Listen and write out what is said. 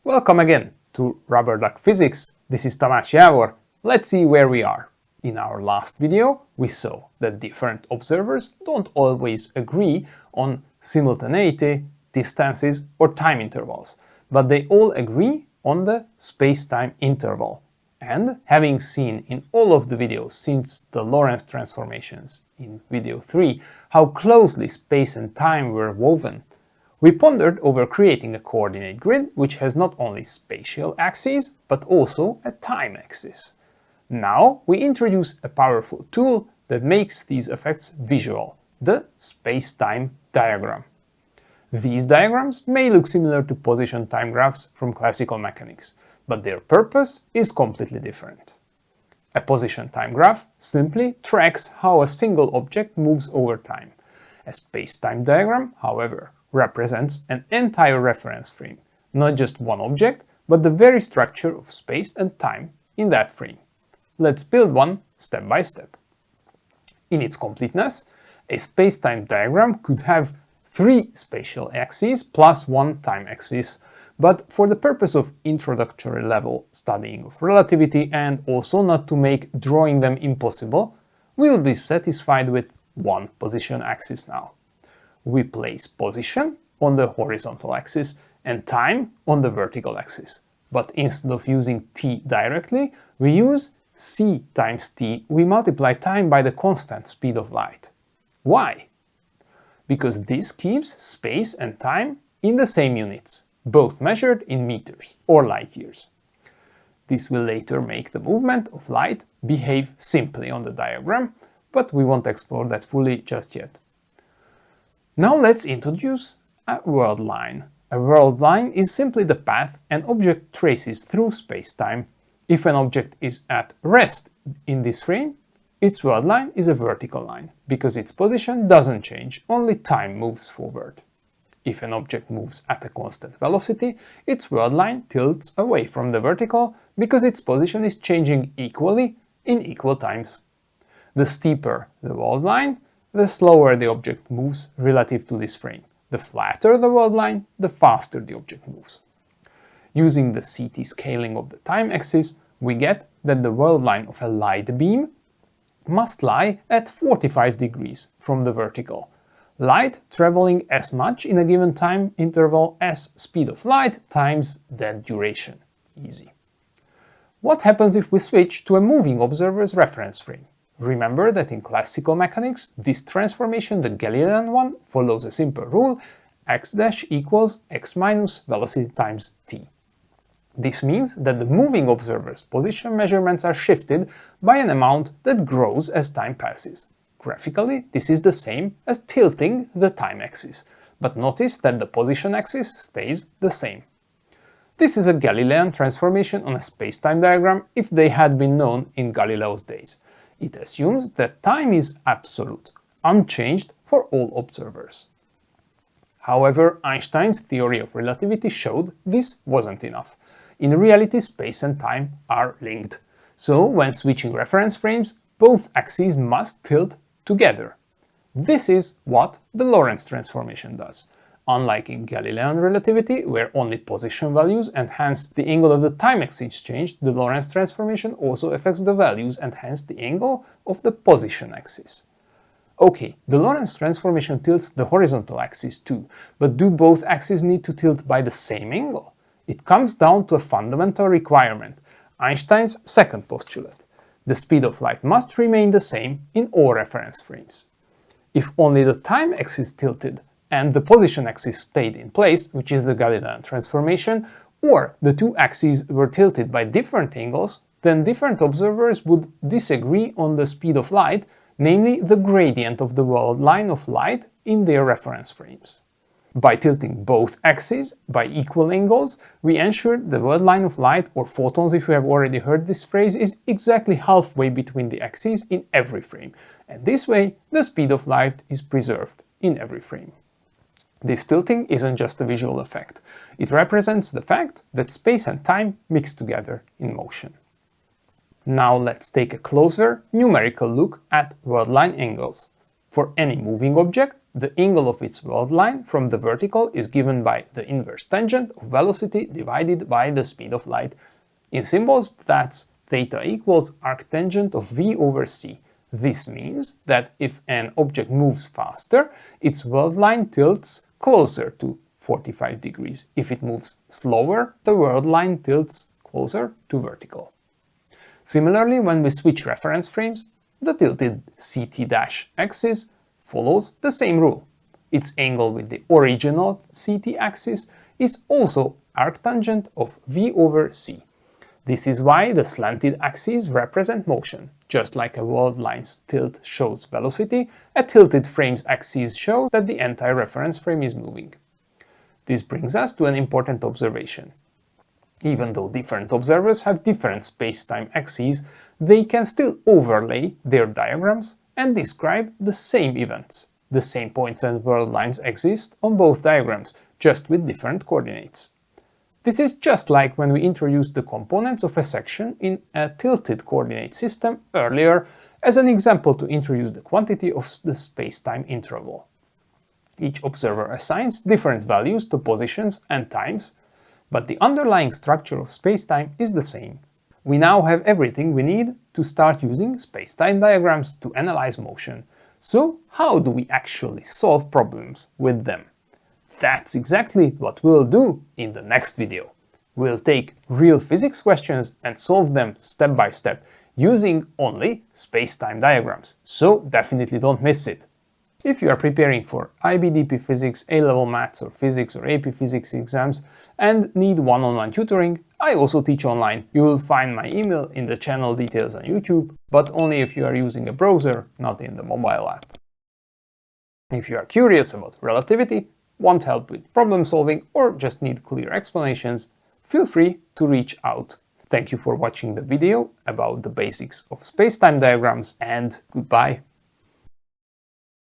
Welcome again to Rubber Duck Physics. This is Tamás Jávor. Let's see where we are. In our last video, we saw that different observers don't always agree on simultaneity, distances, or time intervals, but they all agree on the space-time interval. And having seen in all of the videos since the Lorentz transformations in video 3 how closely space and time were woven, we pondered over creating a coordinate grid which has not only spatial axes but also a time axis. Now we introduce a powerful tool that makes these effects visual, the space-time diagram. These diagrams may look similar to position-time graphs from classical mechanics, but their purpose is completely different. A position-time graph simply tracks how a single object moves over time. A space-time diagram, however, represents an entire reference frame, not just one object, but the very structure of space and time in that frame. Let's build one step by step. In its completeness, a space-time diagram could have 3 spatial axes plus 1 time axis, but for the purpose of introductory level studying of relativity and also not to make drawing them impossible, we'll be satisfied with 1 position axis now. We place position on the horizontal axis and time on the vertical axis. But instead of using t directly, we use c times t. We multiply time by the constant speed of light. Why? Because this keeps space and time in the same units, both measured in meters or light years. This will later make the movement of light behave simply on the diagram, but we won't explore that fully just yet. Now let's introduce a world line. A world line is simply the path an object traces through space-time. If an object is at rest in this frame, its world line is a vertical line, because its position doesn't change, only time moves forward. If an object moves at a constant velocity, its world line tilts away from the vertical, because its position is changing equally in equal times. The steeper the world line, the slower the object moves relative to this frame. The flatter the world line, the faster the object moves. Using the CT scaling of the time axis, we get that the world line of a light beam must lie at 45 degrees from the vertical. Light traveling as much in a given time interval as speed of light times that duration. Easy. What happens if we switch to a moving observer's reference frame? Remember that in classical mechanics, this transformation, the Galilean one, follows a simple rule: x dash equals x minus velocity times t. This means that the moving observer's position measurements are shifted by an amount that grows as time passes. Graphically, this is the same as tilting the time axis, but notice that the position axis stays the same. This is a Galilean transformation on a space-time diagram if they had been known in Galileo's days. It assumes that time is absolute, unchanged for all observers. However, Einstein's theory of relativity showed this wasn't enough. In reality, space and time are linked. So, when switching reference frames, both axes must tilt together. This is what the Lorentz transformation does. Unlike in Galilean relativity, where only position values and hence the angle of the time axis change, the Lorentz transformation also affects the values and hence the angle of the position axis. Okay, the Lorentz transformation tilts the horizontal axis too, but do both axes need to tilt by the same angle? It comes down to a fundamental requirement, Einstein's second postulate. The speed of light must remain the same in all reference frames. If only the time axis tilted and the position axis stayed in place, which is the Galilean transformation, or the two axes were tilted by different angles, then different observers would disagree on the speed of light, namely the gradient of the world line of light in their reference frames. By tilting both axes by equal angles, we ensure the world line of light, or photons if you have already heard this phrase, is exactly halfway between the axes in every frame, and this way the speed of light is preserved in every frame. This tilting isn't just a visual effect. It represents the fact that space and time mix together in motion. Now let's take a closer numerical look at worldline angles. For any moving object, the angle of its world line from the vertical is given by the inverse tangent of velocity divided by the speed of light. In symbols, that's theta equals arctangent of v over c. This means that if an object moves faster, its world line tilts closer to 45 degrees. If it moves slower, the world line tilts closer to vertical. Similarly, when we switch reference frames, the tilted ct-axis follows the same rule. Its angle with the original ct-axis is also arctangent of v over c. This is why the slanted axes represent motion. Just like a world line's tilt shows velocity, a tilted frame's axis shows that the entire reference frame is moving. This brings us to an important observation. Even though different observers have different space-time axes, they can still overlay their diagrams and describe the same events. The same points and world lines exist on both diagrams, just with different coordinates. This is just like when we introduced the components of a section in a tilted coordinate system earlier as an example to introduce the quantity of the space-time interval. Each observer assigns different values to positions and times, but the underlying structure of space-time is the same. We now have everything we need to start using space-time diagrams to analyze motion. So how do we actually solve problems with them? That's exactly what we'll do in the next video. We'll take real physics questions and solve them step by step using only space-time diagrams, so definitely don't miss it. If you are preparing for IB/DP Physics, A-level Maths or Physics or AP Physics exams and need one-on-one tutoring, I also teach online. You will find my email in the channel details on YouTube, but only if you are using a browser, not in the mobile app. If you are curious about relativity, want help with problem solving, or just need clear explanations, feel free to reach out. Thank you for watching the video about the basics of space-time diagrams, and goodbye.